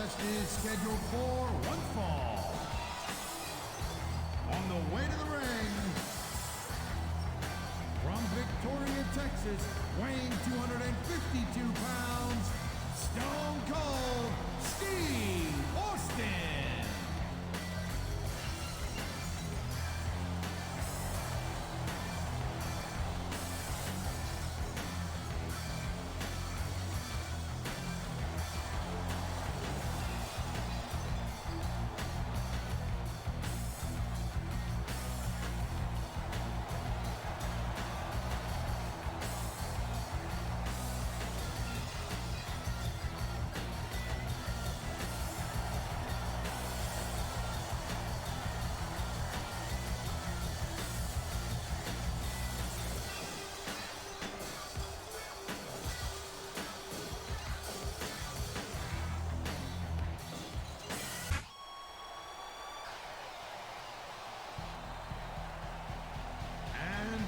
contest is scheduled for one fall. On the way to the ring, from Victoria, Texas, weighing 252 pounds, Stone Cold Steve Austin.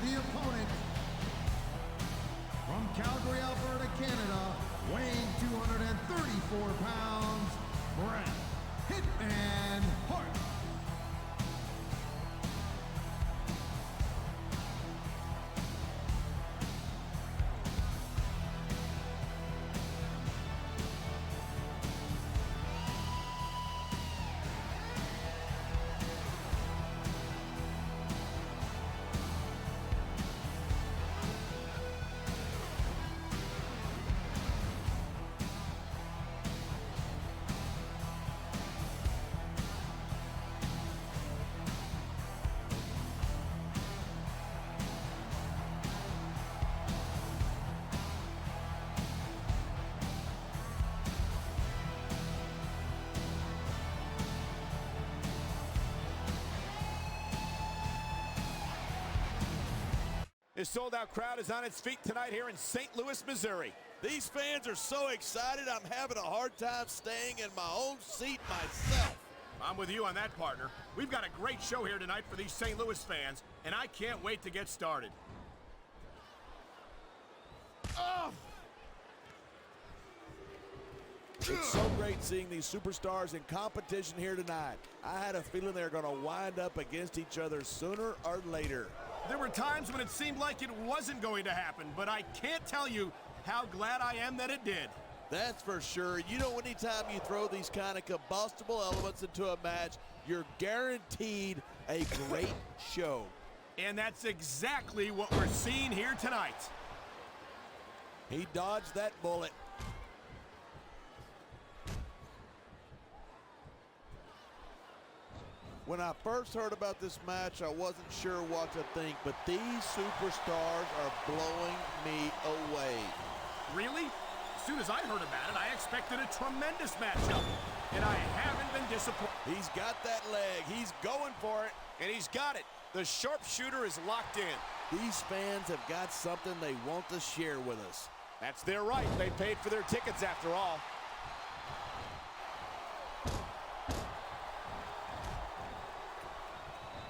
The opponent, from Calgary, Alberta, Canada, weighing 234 pounds, Bret Hitman Hart. This sold-out crowd is on its feet tonight here in St. Louis, Missouri. These fans are so excited, I'm having a hard time staying in my own seat myself. I'm with you on that, partner. We've got a great show here tonight for these St. Louis fans, and I can't wait to get started. Oh! It's so great seeing these superstars in competition here tonight. I had a feeling they were going to wind up against each other sooner or later. There were times when it seemed like it wasn't going to happen, but I can't tell you how glad I am that it did. That's for sure. You know, anytime you throw these kind of combustible elements into a match, you're guaranteed a great show. And that's exactly what we're seeing here tonight. He dodged that bullet. When I first heard about this match, I wasn't sure what to think, but these superstars are blowing me away. Really? As soon as I heard about it, I expected a tremendous matchup, and I haven't been disappointed. He's got that leg. He's going for it. And he's got it. The sharpshooter is locked in. These fans have got something they want to share with us. That's their right. They paid for their tickets after all.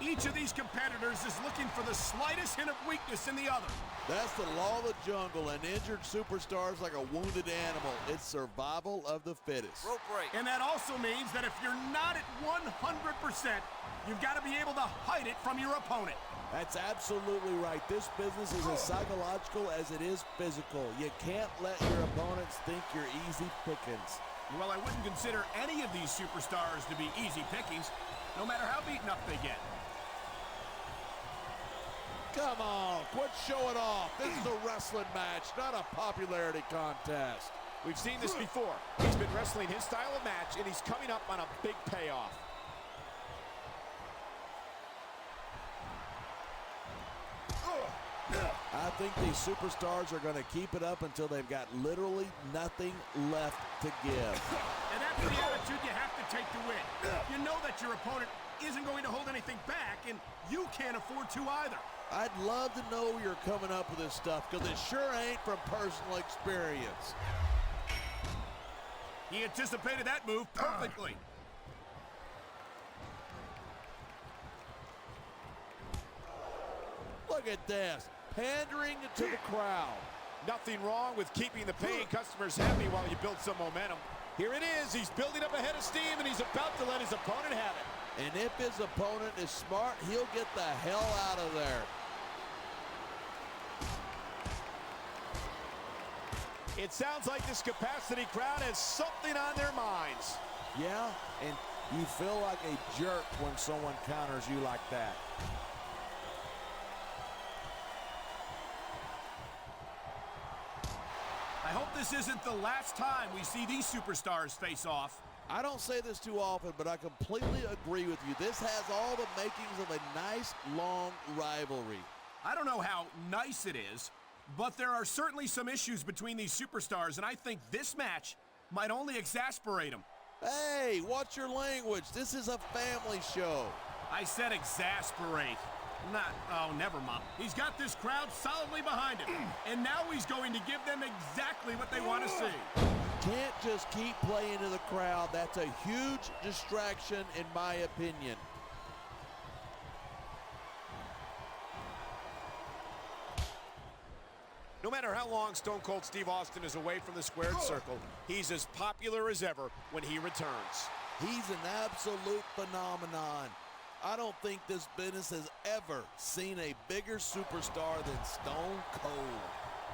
Each of these competitors is looking for the slightest hint of weakness in the other. That's the law of the jungle, and injured superstars like a wounded animal. It's survival of the fittest. Rope break. And that also means that if you're not at 100%, you've got to be able to hide it from your opponent. That's absolutely right. This business is as psychological as it is physical. You can't let your opponents think you're easy pickings. Well, I wouldn't consider any of these superstars to be easy pickings, no matter how beaten up they get. Come on, quit showing off. This is a wrestling match, not a popularity contest. We've seen this before. He's been wrestling his style of match, and he's coming up on a big payoff. I think these superstars are going to keep it up until they've got literally nothing left to give. And that's the attitude you have to take to win. You know that your opponent isn't going to hold anything back, and you can't afford to either. I'd love to know you're coming up with this stuff, because it sure ain't from personal experience. He anticipated that move perfectly. Look at this, pandering to the crowd. Nothing wrong with keeping the paying customers happy while you build some momentum. Here it is. He's building up a head of steam, and he's about to let his opponent have it. And if his opponent is smart, he'll get the hell out of there. It sounds like this capacity crowd has something on their minds. Yeah, and you feel like a jerk when someone counters you like that. I hope this isn't the last time we see these superstars face off. I don't say this too often, but I completely agree with you. This has all the makings of a nice, long rivalry. I don't know how nice it is, but there are certainly some issues between these superstars, and I think this match might only exasperate them. Hey, watch your language. This is a family show. I said exasperate. Oh, never mind. He's got this crowd solidly behind him, and now he's going to give them exactly what they want to see. Can't just keep playing to the crowd. That's a huge distraction, in my opinion. No matter how long Stone Cold Steve Austin is away from the squared circle, he's as popular as ever when he returns. He's an absolute phenomenon. I don't think this business has ever seen a bigger superstar than Stone Cold.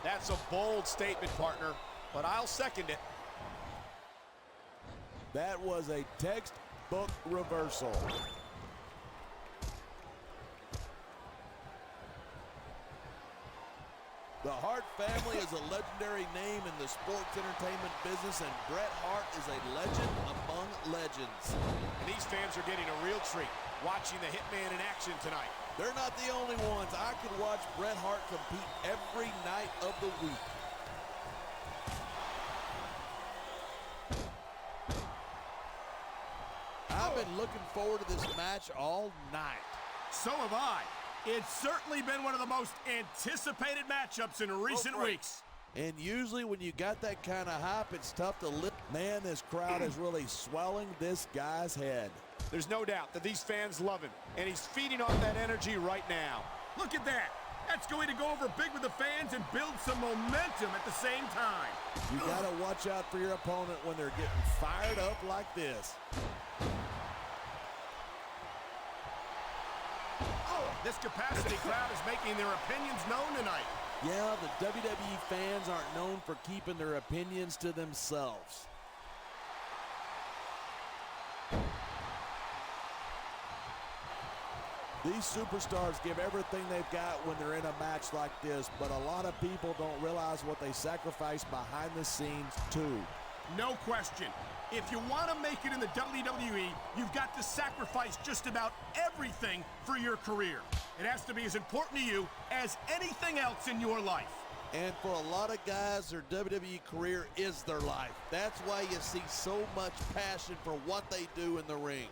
That's a bold statement, partner, but I'll second it. That was a textbook reversal. The Hart family is a legendary name in the sports entertainment business, and Bret Hart is a legend among legends. And these fans are getting a real treat watching the Hitman in action tonight. They're not the only ones. I could watch Bret Hart compete every night of the week. I've been looking forward to this match all night. So have I. It's certainly been one of the most anticipated matchups in recent weeks. And usually when you got that kind of hype, it's tough to lift. Man, this crowd is really swelling this guy's head. There's no doubt that these fans love him, and he's feeding off that energy right now. Look at that. That's going to go over big with the fans and build some momentum at the same time. You got to watch out for your opponent when they're getting fired up like this. This capacity crowd is making their opinions known tonight. Yeah, the WWE fans aren't known for keeping their opinions to themselves. These superstars give everything they've got when they're in a match like this, but a lot of people don't realize what they sacrifice behind the scenes too. No question. If you want to make it in the WWE, you've got to sacrifice just about everything for your career. It has to be as important to you as anything else in your life. And for a lot of guys, their WWE career is their life. That's why you see so much passion for what they do in the ring.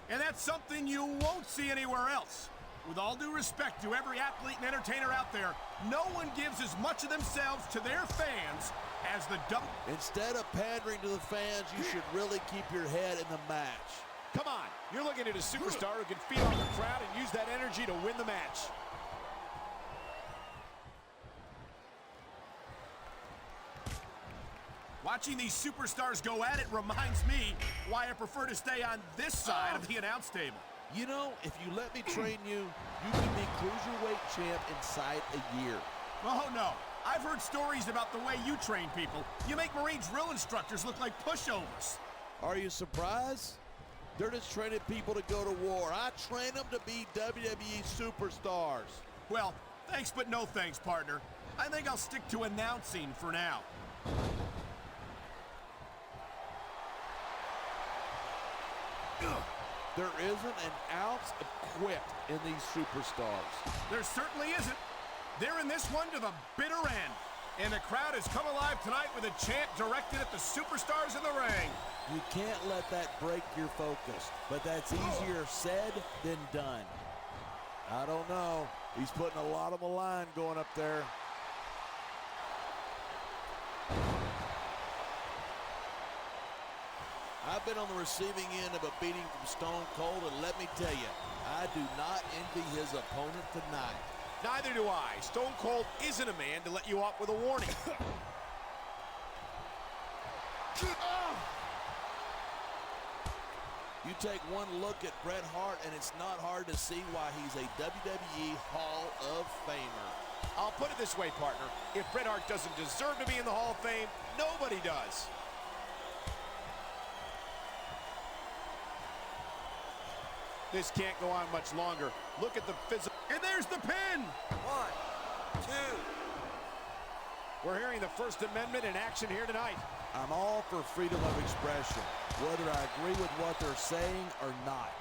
And that's something you won't see anywhere else. With all due respect to every athlete and entertainer out there, no one gives as much of themselves to their fans as the Instead of pandering to the fans, you should really keep your head in the match. Come on, you're looking at a superstar who can feed off the crowd and use that energy to win the match. Watching these superstars go at it reminds me why I prefer to stay on this side of the announce table. You know, if you let me train you, you can be cruiserweight champ inside a year. Oh, no. I've heard stories about the way you train people. You make Marine drill instructors look like pushovers. Are you surprised? They're just training people to go to war. I train them to be WWE superstars. Well, thanks but no thanks, partner. I think I'll stick to announcing for now. There isn't an ounce of quit in these superstars. There certainly isn't. They're in this one to the bitter end. And the crowd has come alive tonight with a chant directed at the superstars in the ring. You can't let that break your focus, but that's easier said than done. I don't know. He's putting a lot on the line going up there. I've been on the receiving end of a beating from Stone Cold, and let me tell you, I do not envy his opponent tonight. Neither do I. Stone Cold isn't a man to let you off with a warning. You take one look at Bret Hart, and it's not hard to see why he's a WWE Hall of Famer. I'll put it this way, partner. If Bret Hart doesn't deserve to be in the Hall of Fame, nobody does. This can't go on much longer. Look at the physical. And there's the pin. 1, 2. We're hearing the First Amendment in action here tonight. I'm all for freedom of expression, whether I agree with what they're saying or not.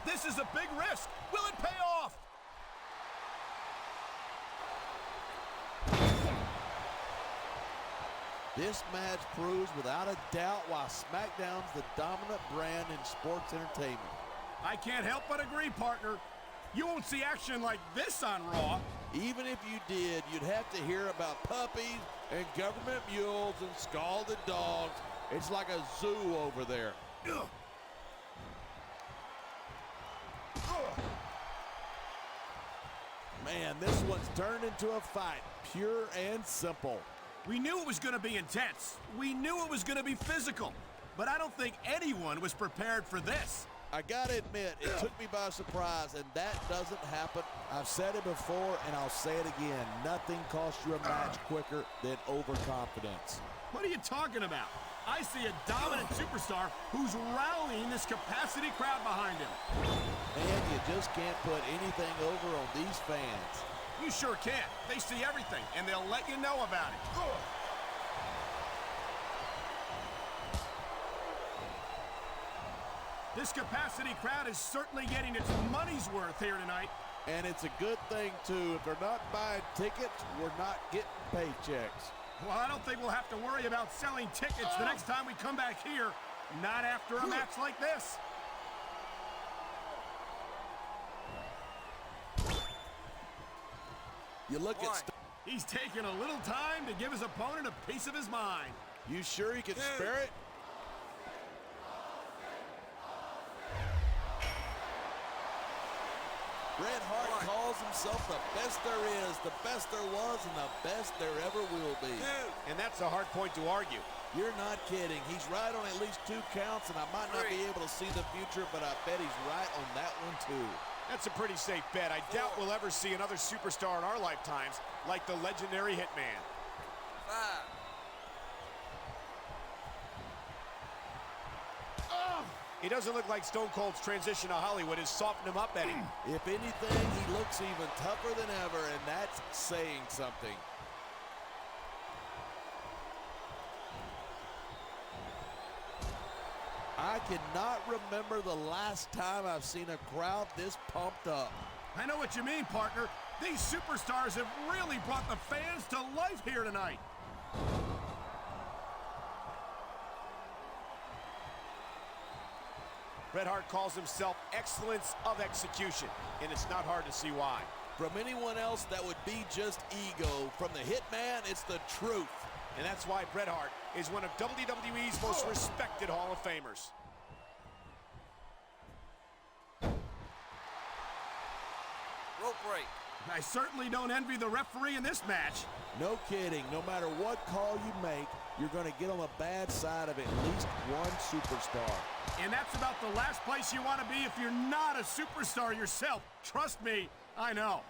This is a big risk. Will it pay off? This match proves without a doubt why SmackDown's the dominant brand in sports entertainment. I can't help but agree, partner. You won't see action like this on Raw. Even if you did, you'd have to hear about puppies and government mules and scalded dogs. It's like a zoo over there. Ugh. Man, this one's turned into a fight, pure and simple. We knew it was going to be intense. We knew it was going to be physical. But I don't think anyone was prepared for this. I gotta admit, it took me by surprise, and that doesn't happen. I've said it before, and I'll say it again. Nothing costs you a match quicker than overconfidence. What are you talking about? I see a dominant superstar who's rallying this capacity crowd behind him. And you just can't put anything over on these fans. You sure can't. They see everything, and they'll let you know about it. This capacity crowd is certainly getting its money's worth here tonight. And it's a good thing, too. If they're not buying tickets, we're not getting paychecks. Well, I don't think we'll have to worry about selling tickets the next time we come back here. Not after a match like this. You look at... He's taking a little time to give his opponent a piece of his mind. You sure you can spare it? Bret Hart calls himself the best there is, the best there was, and the best there ever will be. And that's a hard point to argue. You're not kidding. He's right on at least 2 counts, and I might not be able to see the future, but I bet he's right on that one, too. That's a pretty safe bet. I doubt we'll ever see another superstar in our lifetimes like the legendary Hitman. 5. He doesn't look like Stone Cold's transition to Hollywood has softened him up any. If anything, he looks even tougher than ever, and that's saying something. I cannot remember the last time I've seen a crowd this pumped up. I know what you mean, partner. These superstars have really brought the fans to life here tonight. Bret Hart calls himself excellence of execution, and it's not hard to see why. From anyone else, that would be just ego. From the Hitman, it's the truth. And that's why Bret Hart is one of WWE's most respected Hall of Famers. Rope break. I certainly don't envy the referee in this match. No kidding. No matter what call you make, you're going to get on the bad side of at least one superstar. And that's about the last place you want to be if you're not a superstar yourself. Trust me, I know.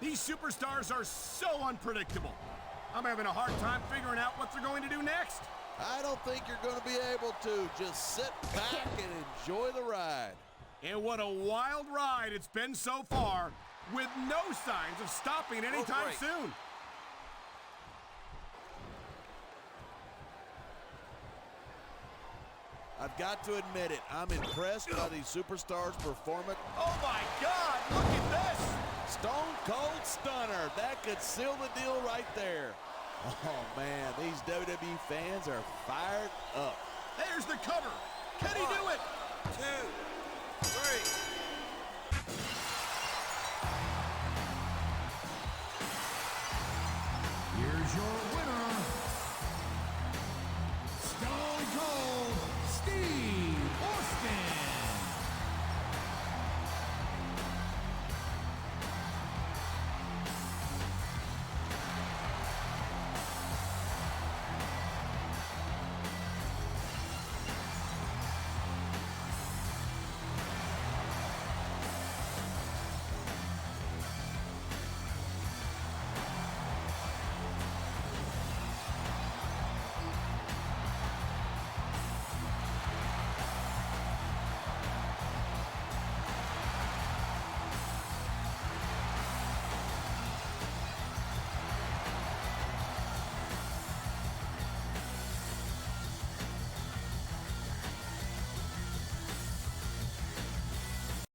These superstars are so unpredictable. I'm having a hard time figuring out what they're going to do next. I don't think you're going to be able to. Just sit back and enjoy the ride. And what a wild ride it's been so far, with no signs of stopping anytime soon. I've got to admit it. I'm impressed by these superstars' performance. Oh my God, look at this! Stone Cold Stunner. That could seal the deal right there. Oh, man, these WWE fans are fired up. There's the cover. Can he do it? 2, 3.